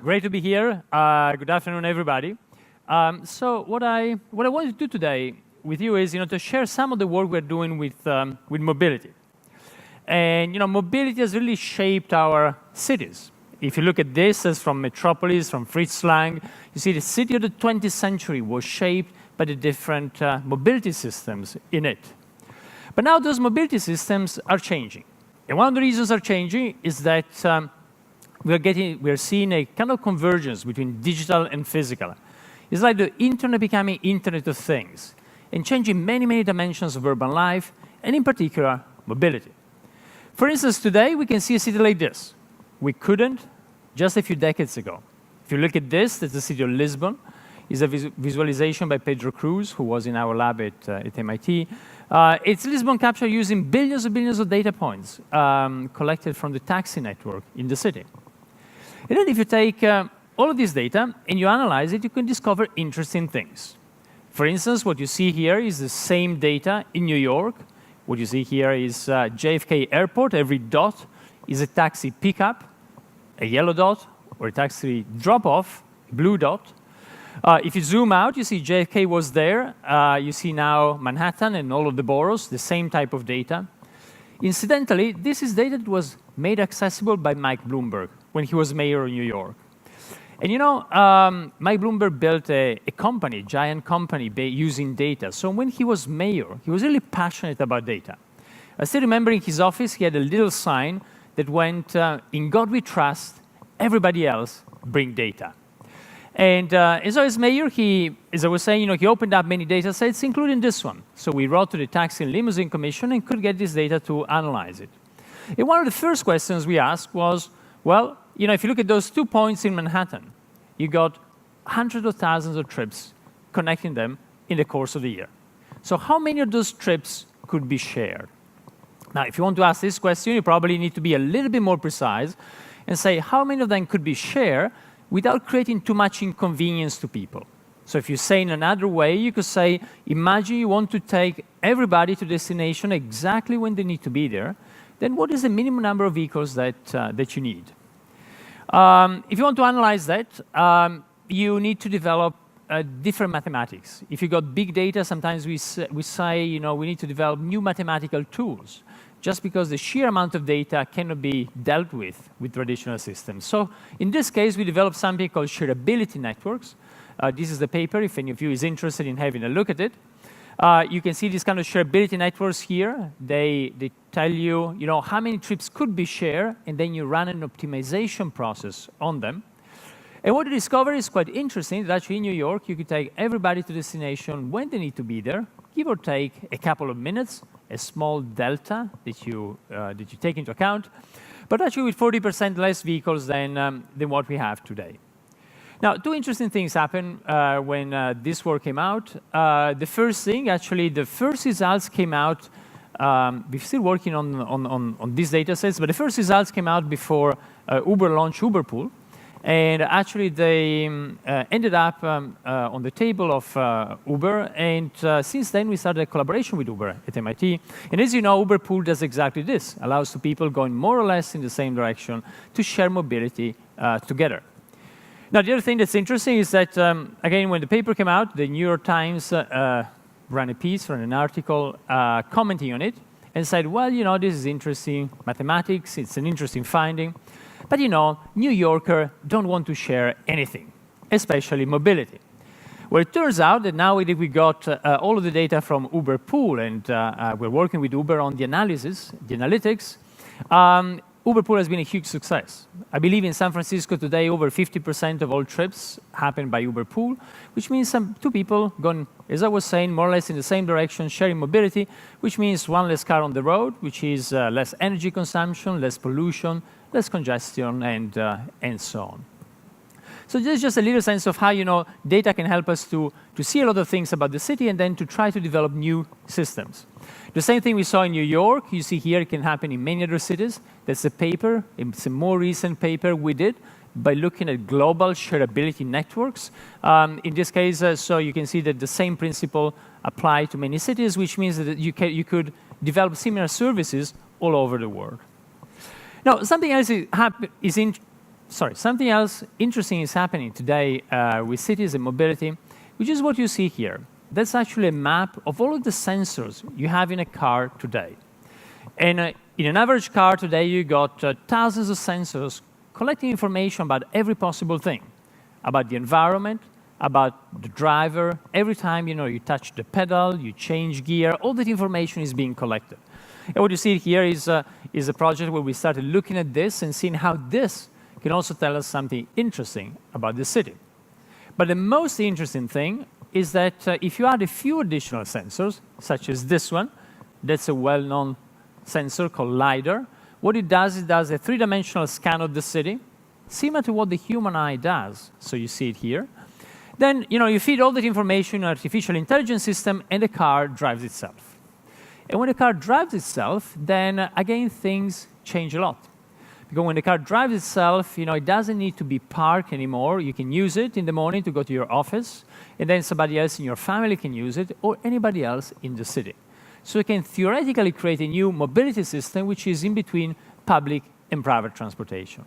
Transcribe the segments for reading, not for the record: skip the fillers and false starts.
Great to be here. Good afternoon, everybody. So what I want to do today with you is, to share some of the work we're doing with mobility. And mobility has really shaped our cities. If you look at this as from Metropolis, from Fritz Lang, you see the city of the 20th century was shaped by the different mobility systems in it. But now those mobility systems are changing. And one of the reasons are changing is that we're seeing a kind of convergence between digital and physical. It's like the internet becoming Internet of Things and changing many, many dimensions of urban life, and in particular, mobility. For instance, today we can see a city like this. We couldn't just a few decades ago. If you look at this, that's the city of Lisbon. It's a visualization by Pedro Cruz, who was in our lab at MIT. It's Lisbon captured using billions and billions of data points collected from the taxi network in the city. And then if you take all of this data and you analyze it, you can discover interesting things. For instance, what you see here is the same data in New York. What you see here is JFK Airport. Every dot is a taxi pickup, a yellow dot, or a taxi drop-off, blue dot. If you zoom out, you see JFK was there. You see now Manhattan and all of the boroughs, the same type of data. Incidentally, this is data that was made accessible by Mike Bloomberg when he was mayor of New York. And Mike Bloomberg built a company, giant company, using data. So when he was mayor, he was really passionate about data. I still remember in his office, he had a little sign that went, "In God we trust, everybody else bring data." And so as mayor, as I was saying, he opened up many data sets, including this one. So we wrote to the Taxi and Limousine Commission and could get this data to analyze it. And one of the first questions we asked was, well, if you look at those 2 points in Manhattan, you got hundreds of thousands of trips connecting them in the course of the year. So how many of those trips could be shared? Now, if you want to ask this question, you probably need to be a little bit more precise and say how many of them could be shared without creating too much inconvenience to people. So if you say in another way, you could say, imagine you want to take everybody to destination exactly when they need to be there, then what is the minimum number of vehicles that you need? If you want to analyze that, you need to develop different mathematics. If you got big data, sometimes we say, we need to develop new mathematical tools, just because the sheer amount of data cannot be dealt with traditional systems. So in this case, we developed something called shareability networks. This is the paper, if any of you is interested in having a look at it. You can see these kind of shareability networks here. They tell you, how many trips could be shared, and then you run an optimization process on them. And what you discover is quite interesting, that actually in New York, you could take everybody to destination when they need to be there, give or take a couple of minutes, a small delta that you take into account, but actually with 40% less vehicles than what we have today. Now, two interesting things happened when this work came out. The first thing, actually, the first results came out, we're still working on these data sets, but the first results came out before Uber launched Uber Pool. And actually, they ended up on the table of Uber. And since then, we started a collaboration with Uber at MIT. And as you know, Uber Pool does exactly this, allows the people going more or less in the same direction to share mobility together. Now, the other thing that's interesting is that, again, when the paper came out, the New York Times ran a piece, ran an article commenting on it, and said, well, this is interesting mathematics, it's an interesting finding, but, New Yorkers don't want to share anything, especially mobility. Well, it turns out that now that we got all of the data from Uber Pool, and we're working with Uber on the analysis, the analytics, Uber Pool has been a huge success. I believe in San Francisco today, over 50% of all trips happen by Uber Pool, which means two people going, as I was saying, more or less in the same direction, sharing mobility, which means one less car on the road, which is less energy consumption, less pollution, less congestion, and so on. So this is just a little sense of how data can help us to see a lot of things about the city and then to try to develop new systems. The same thing we saw in New York, you see here, it can happen in many other cities. There's a paper, it's a more recent paper we did by looking at global shareability networks. In this case, so you can see that the same principle applied to many cities, which means that you could develop similar services all over the world. Now, something else something else interesting is happening today with cities and mobility, which is what you see here. That's actually a map of all of the sensors you have in a car today. And in an average car today, you got thousands of sensors collecting information about every possible thing, about the environment, about the driver. Every time you touch the pedal, you change gear, all that information is being collected. And what you see here is a project where we started looking at this and seeing how this can also tell us something interesting about the city. But the most interesting thing is that if you add a few additional sensors, such as this one, that's a well-known sensor called LiDAR. What it does a three-dimensional scan of the city, similar to what the human eye does. So you see it here. Then you feed all that information in an artificial intelligence system, and the car drives itself. And when the car drives itself, then again things change a lot. Because when the car drives itself, it doesn't need to be parked anymore. You can use it in the morning to go to your office, and then somebody else in your family can use it, or anybody else in the city. So you can theoretically create a new mobility system which is in between public and private transportation.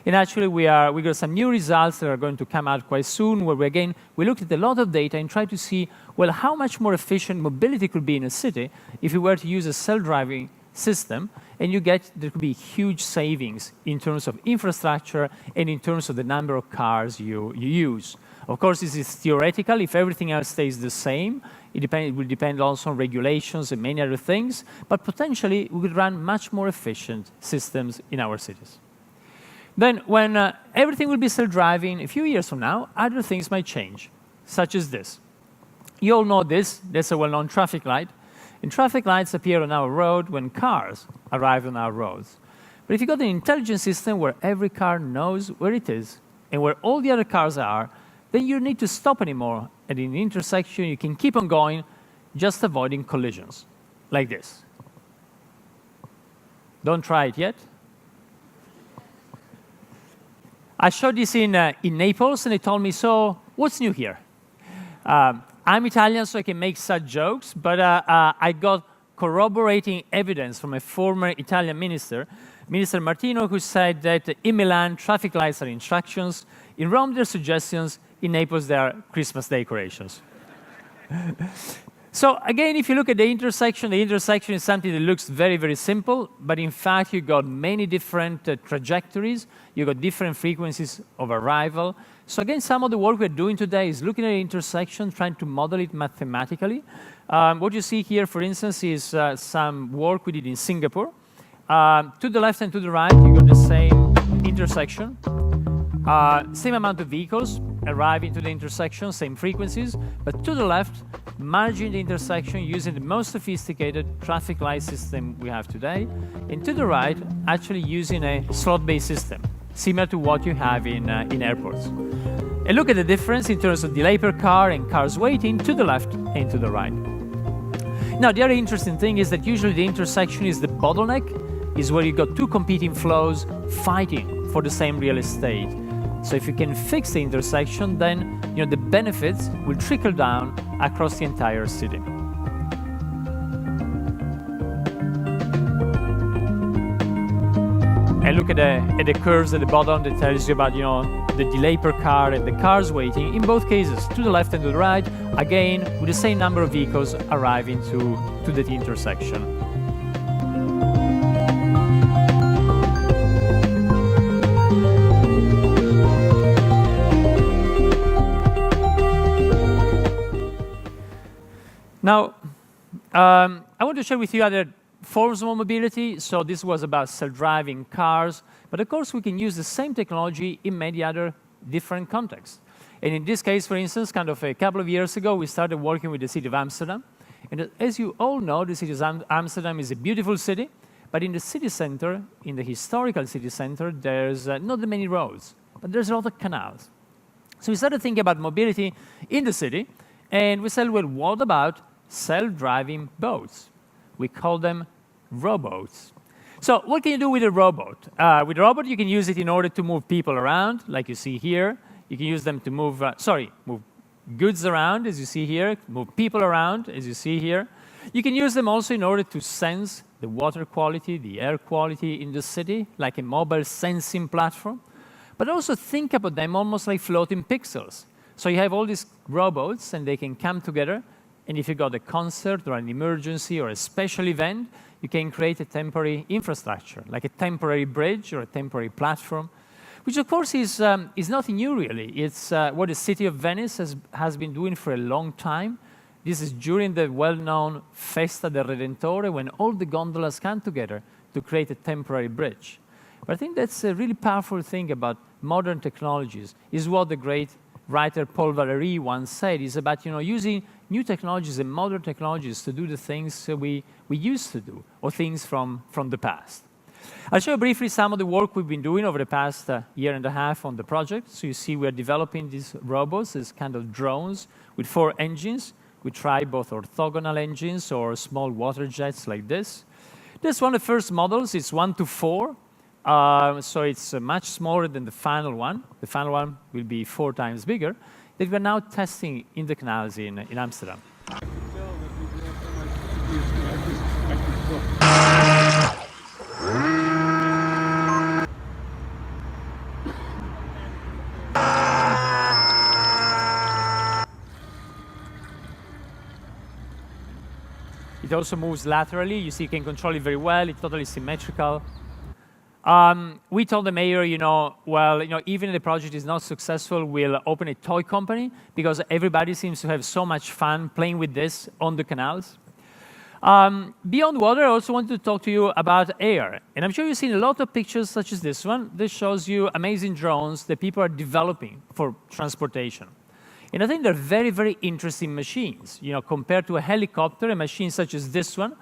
And actually, we got some new results that are going to come out quite soon, where we looked at a lot of data and tried to see, well, how much more efficient mobility could be in a city if you were to use a self-driving system, and there could be huge savings in terms of infrastructure and in terms of the number of cars you use. Of course, this is theoretical. If everything else stays the same, it will depend also on regulations and many other things, but potentially we could run much more efficient systems in our cities. Then when everything will be self-driving, a few years from now, other things might change, such as this. You all know this. That's a well-known traffic light. And traffic lights appear on our road when cars arrive on our roads. But if you've got an intelligent system where every car knows where it is and where all the other cars are, then you don't need to stop anymore at an intersection. You can keep on going, just avoiding collisions, like this. Don't try it yet. I showed this in Naples, and they told me, so what's new here? I'm Italian, so I can make such jokes, but I got corroborating evidence from a former Italian minister, Minister Martino, who said that in Milan, traffic lights are instructions, in Rome, they're suggestions, in Naples, they are Christmas decorations. So again, if you look at the intersection is something that looks very, very simple, but in fact, you've got many different trajectories. You've got different frequencies of arrival. So again, some of the work we're doing today is looking at the intersection, trying to model it mathematically. What you see here, for instance, is some work we did in Singapore. To the left and to the right, you got the same intersection. Same amount of vehicles arriving to the intersection, same frequencies, but to the left, managing the intersection using the most sophisticated traffic light system we have today, and to the right, actually using a slot-based system, similar to what you have in airports. And look at the difference in terms of delay per car and cars waiting to the left and to the right. Now, the other interesting thing is that usually the intersection is the bottleneck, is where you've got two competing flows fighting for the same real estate. So if you can fix the intersection, then the benefits will trickle down across the entire city. And look at the curves at the bottom that tells you about the delay per car and the cars waiting. In both cases, to the left and to the right, again with the same number of vehicles arriving to the intersection. Now, I want to share with you other forms of mobility. So this was about self-driving cars. But of course, we can use the same technology in many other different contexts. And in this case, for instance, kind of a couple of years ago, we started working with the city of Amsterdam. And as you all know, the city of Amsterdam is a beautiful city. But in the city center, in the historical city center, there's not that many roads, but there's a lot of canals. So we started thinking about mobility in the city. And we said, well, what about self-driving boats? We call them rowboats. So what can you do with a rowboat? With a rowboat, you can use it in order to move people around, like you see here. You can use them to move goods around, as you see here, move people around, as you see here. You can use them also in order to sense the water quality, the air quality in the city, like a mobile sensing platform. But also think about them almost like floating pixels. So you have all these robots, and they can come together. And if you got a concert or an emergency or a special event, you can create a temporary infrastructure, like a temporary bridge or a temporary platform, which of course is nothing new, really. It's what the city of Venice has been doing for a long time. This is during the well-known Festa del Redentore, when all the gondolas come together to create a temporary bridge. But I think that's a really powerful thing about modern technologies, is what the great writer Paul Valéry once said, is about using new technologies and modern technologies to do the things we used to do, or things from the past. I'll show you briefly some of the work we've been doing over the past year and a half on the project. So you see we're developing these robots, these kind of drones with 4 engines. We try both orthogonal engines or small water jets like this. This one of the first models is 1:4. So it's much smaller than the final one. The final one will be 4 times bigger, that we're now testing in the canals in Amsterdam. It also moves laterally. You see, you can control it very well. It's totally symmetrical. We told the mayor, even if the project is not successful, we'll open a toy company, because everybody seems to have so much fun playing with this on the canals. Beyond water, I also wanted to talk to you about air. And I'm sure you've seen a lot of pictures such as this one. This shows you amazing drones that people are developing for transportation. And I think they're very, very interesting machines. Compared to a helicopter, a machine such as this one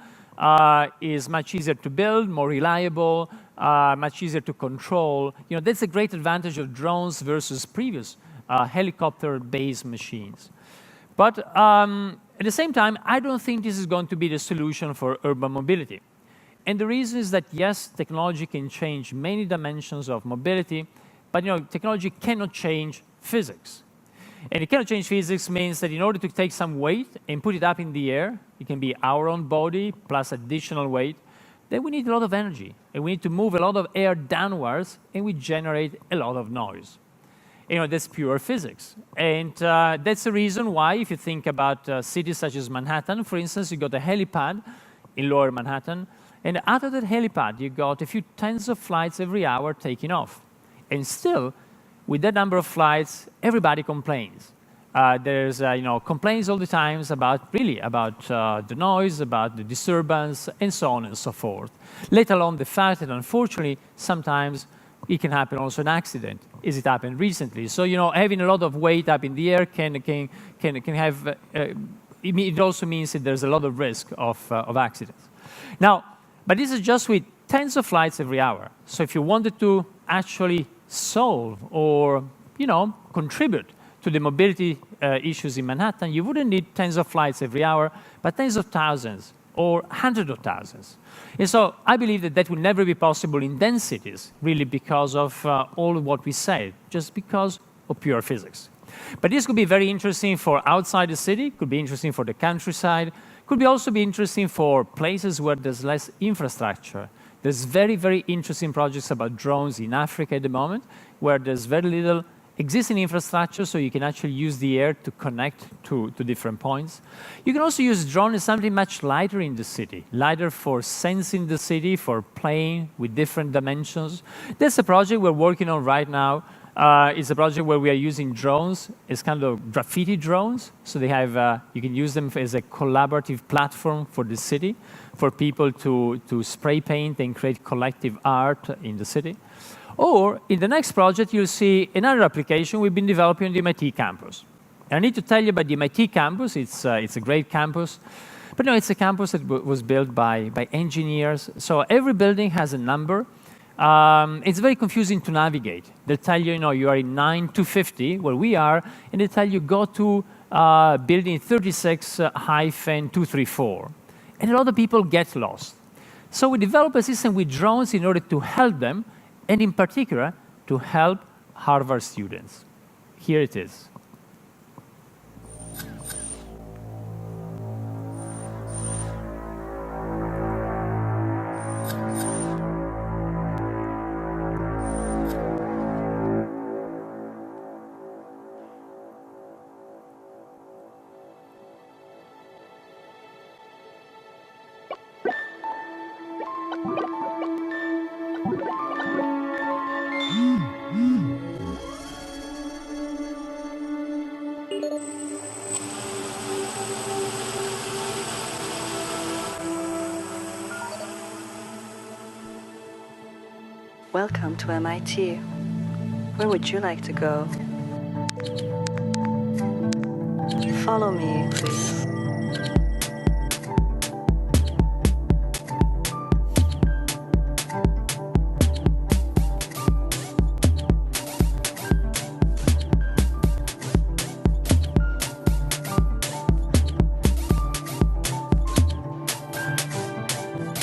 is much easier to build, more reliable, much easier to control. That's a great advantage of drones versus previous helicopter-based machines. But at the same time, I don't think this is going to be the solution for urban mobility. And the reason is that, yes, technology can change many dimensions of mobility, but technology cannot change physics. And it cannot change physics means that in order to take some weight and put it up in the air, it can be our own body plus additional weight, then we need a lot of energy. And we need to move a lot of air downwards, and we generate a lot of noise. That's pure physics. And that's the reason why, if you think about cities such as Manhattan, for instance, you got a helipad in lower Manhattan, and out of that helipad, you got a few tens of flights every hour taking off. And still, with that number of flights, everybody complains. There's complaints all the time about the noise, about the disturbance, and so on and so forth. Let alone the fact that, unfortunately, sometimes it can happen also an accident, as it happened recently. So having a lot of weight up in the air can have. It also means that there's a lot of risk of accidents. Now, but this is just with tens of flights every hour. So if you wanted to actually solve or contribute to the mobility issues in Manhattan, you wouldn't need tens of flights every hour, but tens of thousands or hundreds of thousands. And so I believe that will never be possible in dense cities, really, because of all of what we say, just because of pure physics. But this could be very interesting for outside the city, could be interesting for the countryside, could also be interesting for places where there's less infrastructure. There's very, very interesting projects about drones in Africa at the moment, where there's very little existing infrastructure, so you can actually use the air to connect to different points. You can also use drone as something much lighter in the city, lighter for sensing the city, for playing with different dimensions. That's a project we're working on right now. It's a project where we are using drones as kind of graffiti drones. So they have, you can use them as a collaborative platform for the city, for people to spray paint and create collective art in the city. Or in the next project, you'll see another application we've been developing on the MIT campus. And I need to tell you about the MIT campus. It's a great campus. But no, it's a campus that was built by engineers. So every building has a number. It's very confusing to navigate. They'll tell you, you are in 9250, where we are, and they tell you go to building 36-234. And a lot of people get lost. So we developed a system with drones in order to help them, and in particular, to help Harvard students. Here it is. Welcome to MIT. Where would you like to go? Follow me, please.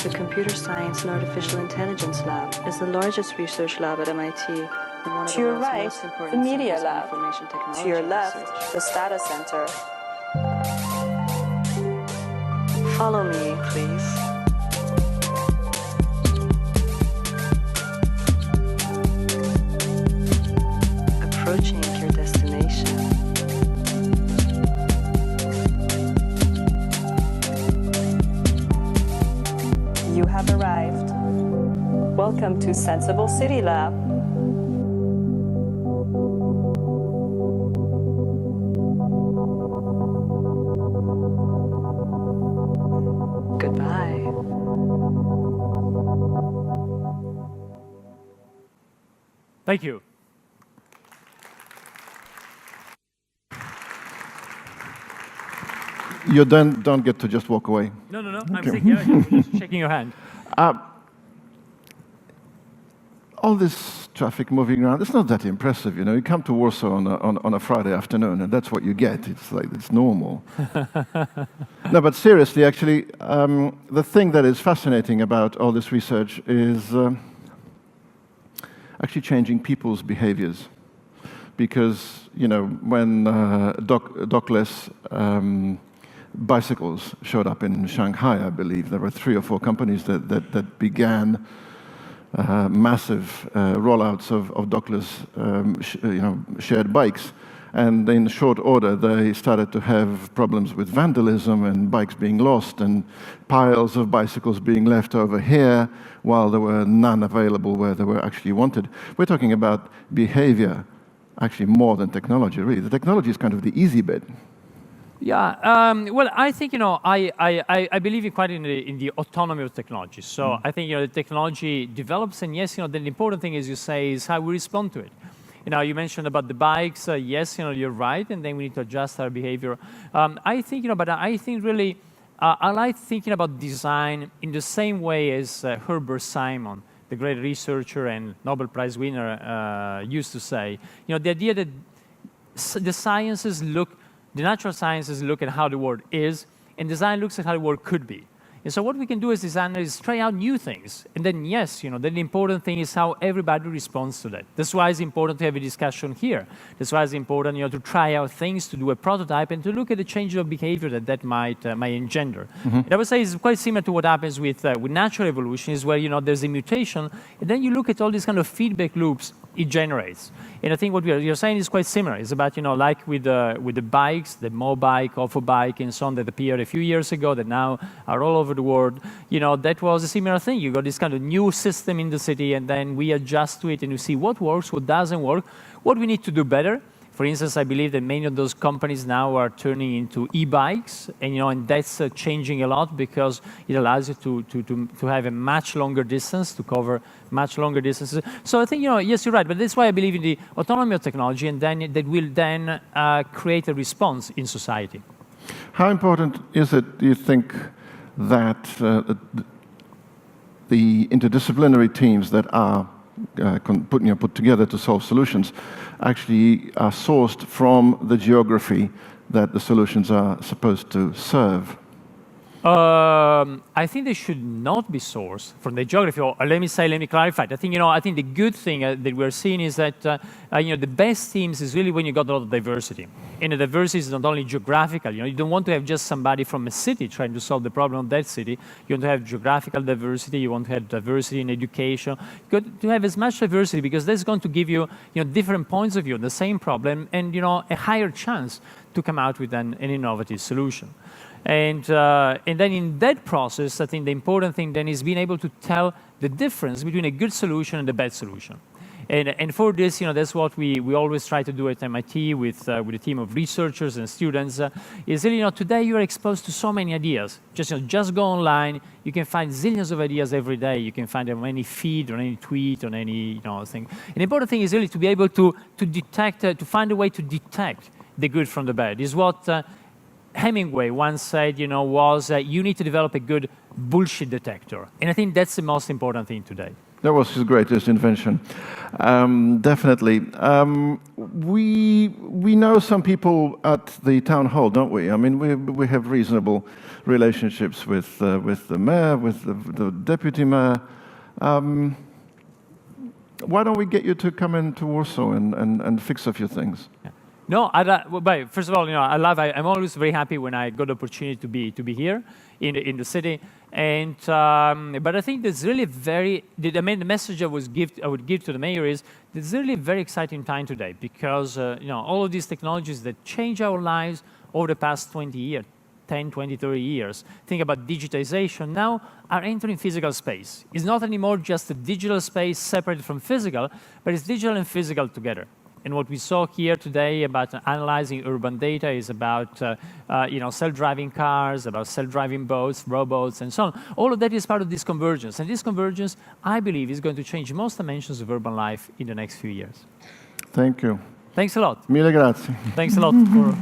The Computer Science and Artificial Intelligence Lab is the largest research lab at MIT. And one of To your the world's right, most important the Media centers of Lab. information technology To your left, research. the Data Center. Follow me, please. Approaching your destination. You have arrived. Welcome to Senseable City Lab. Goodbye. Thank you. You then don't get to just walk away. No, I'm thinking, just shaking your hand. All this traffic moving around, it's not that impressive, you know. You come to Warsaw on a Friday afternoon, and that's what you get. It's like, it's normal. No, but seriously, actually, the thing that is fascinating about all this research is actually changing people's behaviors. Because, you know, when dockless bicycles showed up in Shanghai, I believe, there were 3 or 4 companies that began massive rollouts of dockless, shared bikes. And in short order, they started to have problems with vandalism and bikes being lost and piles of bicycles being left over here while there were none available where they were actually wanted. We're talking about behavior, actually more than technology, really. The technology is kind of the easy bit. Yeah, well, I think, you know, I believe quite in the autonomy of technology. So I think, you know, the technology develops, and yes, you know, the important thing, as you say, is how we respond to it. You know, you mentioned about the bikes. Yes, you know, you're right, and then we need to adjust our behavior. I think, you know, but I think really, I like thinking about design in the same way as Herbert Simon, the great researcher and Nobel Prize winner, used to say. You know, the idea that the sciences the natural sciences look at how the world is, and design looks at how the world could be. And so what we can do as designers is try out new things. And then, yes, you know, then the important thing is how everybody responds to that. That's why it's important to have a discussion here. That's why it's important, you know, to try out things, to do a prototype, and to look at the change of behavior that might engender. And I would say it's quite similar to what happens with natural evolution, is where, you know, there's a mutation, and then you look at all these kind of feedback loops it generates. And I think what you're saying is quite similar. It's about, you know, like with the bikes, the mobike, ofo bike, and so on that appeared a few years ago that now are all over the world. You know, that was a similar thing. You got this kind of new system in the city, and then we adjust to it, and you see what works, what doesn't work, what we need to do better. For instance, I believe that many of those companies now are turning into e-bikes, and you know, and that's changing a lot because it allows you to have a much longer distance, to cover much longer distances. So I think, you know, yes, you're right, but that's why I believe in the autonomy of technology, and then that will then create a response in society. How important is it, do you think, that the interdisciplinary teams that are put together to solve solutions actually are sourced from the geography that the solutions are supposed to serve? I think they should not be sourced from the geography. Or let me clarify. I think, you know, I think the good thing that we're seeing is that, you know, the best teams is really when you got a lot of diversity. And the diversity is not only geographical. You know, you don't want to have just somebody from a city trying to solve the problem of that city. You want to have geographical diversity. You want to have diversity in education. You got to have as much diversity because that's going to give you, you know, different points of view on the same problem, and, you know, a higher chance to come out with an innovative solution. And then in that process, I think the important thing then is being able to tell the difference between a good solution and a bad solution. And for this, that's what we always try to do at MIT with a team of researchers and students. Is really, today you are exposed to so many ideas. Just go online. You can find zillions of ideas every day. You can find them on any feed, on any tweet, on any thing. And the important thing is really to be able to detect, to find a way to detect the good from the bad. Is what Hemingway once said, was you need to develop a good bullshit detector. And I think that's the most important thing today. That was his greatest invention, definitely. We know some people at the town hall, don't we? I mean, we have reasonable relationships with the mayor, with the deputy mayor. Why don't we get you to come into Warsaw and fix a few things? Yeah. No, first of all, I'm always very happy when I got the opportunity to be here in the city. And but I think there's really the message I would give to the mayor is there's really a very exciting time today because all of these technologies that change our lives over the past 20 years, 10, 20, 30 years. Think about digitization now are entering physical space. It's not anymore just a digital space separated from physical, but it's digital and physical together. And what we saw here today about analyzing urban data is about self-driving cars, about self-driving boats, robots, and so on. All of that is part of this convergence. And this convergence, I believe, is going to change most dimensions of urban life in the next few years. Thank you. Thanks a lot. Mille grazie. Thanks a lot for